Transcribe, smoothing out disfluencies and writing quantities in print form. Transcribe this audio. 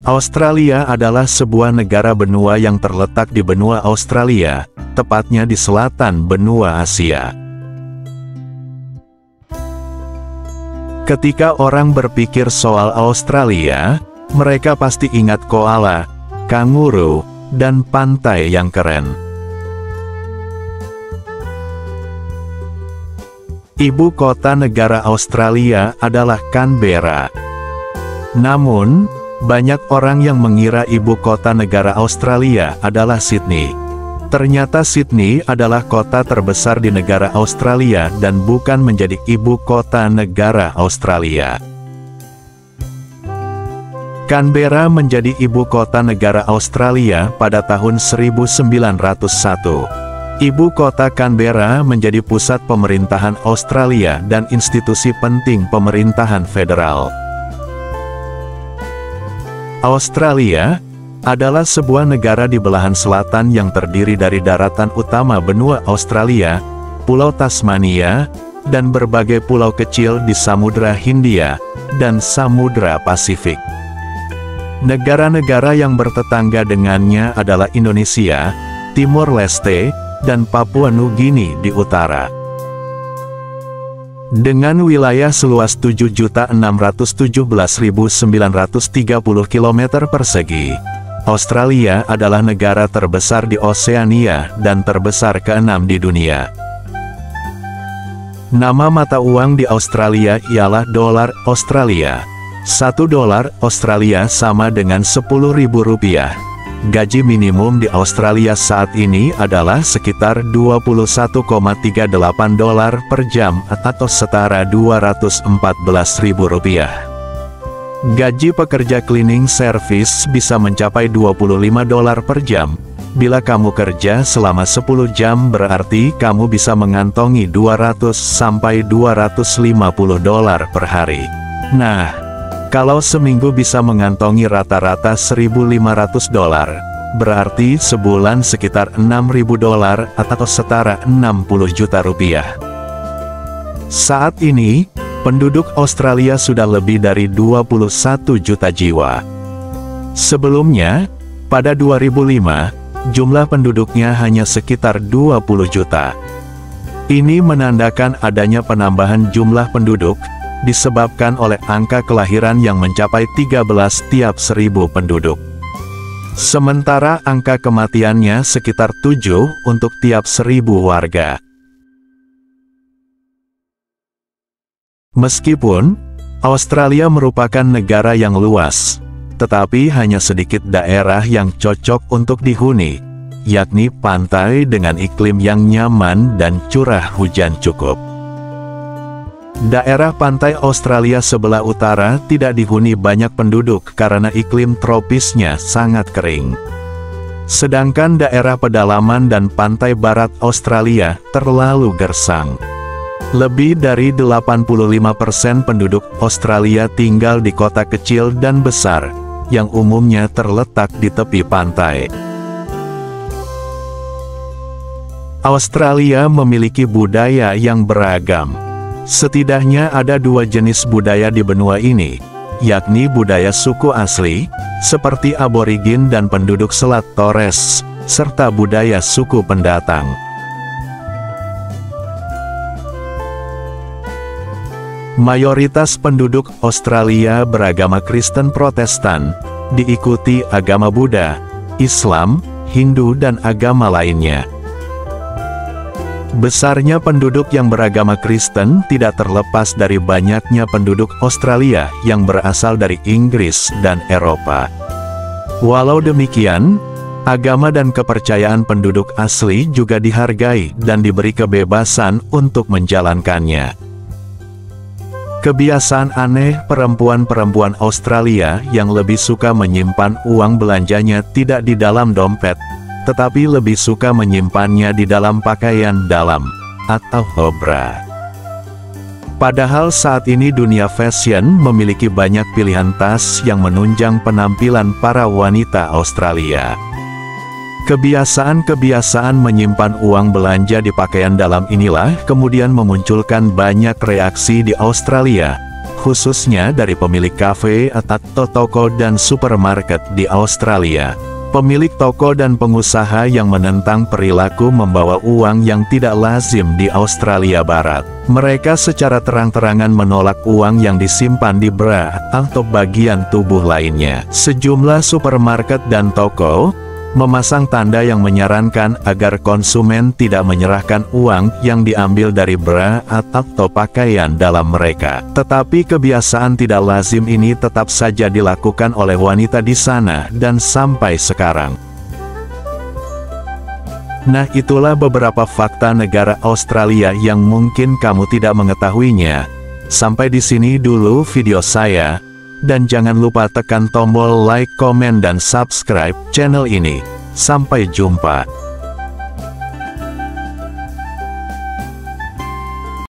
Australia adalah sebuah negara benua yang terletak di benua Australia, tepatnya di selatan benua Asia. Ketika orang berpikir soal Australia, mereka pasti ingat koala, kanguru, dan pantai yang keren. Ibu kota negara Australia adalah Canberra. Namun, banyak orang yang mengira ibu kota negara Australia adalah Sydney. Ternyata Sydney adalah kota terbesar di negara Australia dan bukan menjadi ibu kota negara Australia. Canberra menjadi ibu kota negara Australia pada tahun 1901. Ibu kota Canberra menjadi pusat pemerintahan Australia dan institusi penting pemerintahan federal. Australia adalah sebuah negara di belahan selatan yang terdiri dari daratan utama benua Australia, Pulau Tasmania, dan berbagai pulau kecil di Samudra Hindia dan Samudra Pasifik. Negara-negara yang bertetangga dengannya adalah Indonesia, Timor Leste, dan Papua Nugini di utara. Dengan wilayah seluas 7.617.930 km persegi, Australia adalah negara terbesar di Oseania dan terbesar ke-6 di dunia. Nama mata uang di Australia ialah dolar Australia. 1 dolar Australia sama dengan Rp10.000. Gaji minimum di Australia saat ini adalah sekitar $21,38 per jam atau setara Rp214.000. Gaji pekerja cleaning service bisa mencapai $25 per jam. Bila kamu kerja selama 10 jam berarti kamu bisa mengantongi $200 sampai $250 per hari. Nah, kalau seminggu bisa mengantongi rata-rata $1.500, berarti sebulan sekitar $6.000 atau setara Rp60 juta. Saat ini, penduduk Australia sudah lebih dari 21 juta jiwa. Sebelumnya, pada 2005, jumlah penduduknya hanya sekitar 20 juta. Ini menandakan adanya penambahan jumlah penduduk, disebabkan oleh angka kelahiran yang mencapai 13 tiap 1.000 penduduk. Sementara angka kematiannya sekitar 7 untuk tiap 1.000 warga. Meskipun Australia merupakan negara yang luas, tetapi hanya sedikit daerah yang cocok untuk dihuni, yakni pantai dengan iklim yang nyaman dan curah hujan cukup. Daerah pantai Australia sebelah utara tidak dihuni banyak penduduk karena iklim tropisnya sangat kering. Sedangkan daerah pedalaman dan pantai barat Australia terlalu gersang. Lebih dari 85% penduduk Australia tinggal di kota kecil dan besar, yang umumnya terletak di tepi pantai. Australia memiliki budaya yang beragam. Setidaknya ada 2 jenis budaya di benua ini, yakni budaya suku asli, seperti aborigin dan penduduk Selat Torres, serta budaya suku pendatang. Mayoritas penduduk Australia beragama Kristen Protestan, diikuti agama Buddha, Islam, Hindu dan agama lainnya. Besarnya penduduk yang beragama Kristen tidak terlepas dari banyaknya penduduk Australia yang berasal dari Inggris dan Eropa. Walau demikian, agama dan kepercayaan penduduk asli juga dihargai dan diberi kebebasan untuk menjalankannya. Kebiasaan aneh perempuan-perempuan Australia yang lebih suka menyimpan uang belanjanya tidak di dalam dompet, tetapi lebih suka menyimpannya di dalam pakaian dalam, atau bra. Padahal saat ini dunia fashion memiliki banyak pilihan tas yang menunjang penampilan para wanita Australia. Kebiasaan-kebiasaan menyimpan uang belanja di pakaian dalam inilah kemudian memunculkan banyak reaksi di Australia, khususnya dari pemilik kafe atau toko dan supermarket di Australia. Pemilik toko dan pengusaha yang menentang perilaku membawa uang yang tidak lazim di Australia Barat. Mereka secara terang-terangan menolak uang yang disimpan di bra atau bagian tubuh lainnya. Sejumlah supermarket dan toko memasang tanda yang menyarankan agar konsumen tidak menyerahkan uang yang diambil dari bra atau pakaian dalam mereka. Tetapi kebiasaan tidak lazim ini tetap saja dilakukan oleh wanita di sana dan sampai sekarang. Nah, itulah beberapa fakta negara Australia yang mungkin kamu tidak mengetahuinya. Sampai di sini dulu video saya. Dan jangan lupa tekan tombol like, komen, dan subscribe channel ini. Sampai jumpa.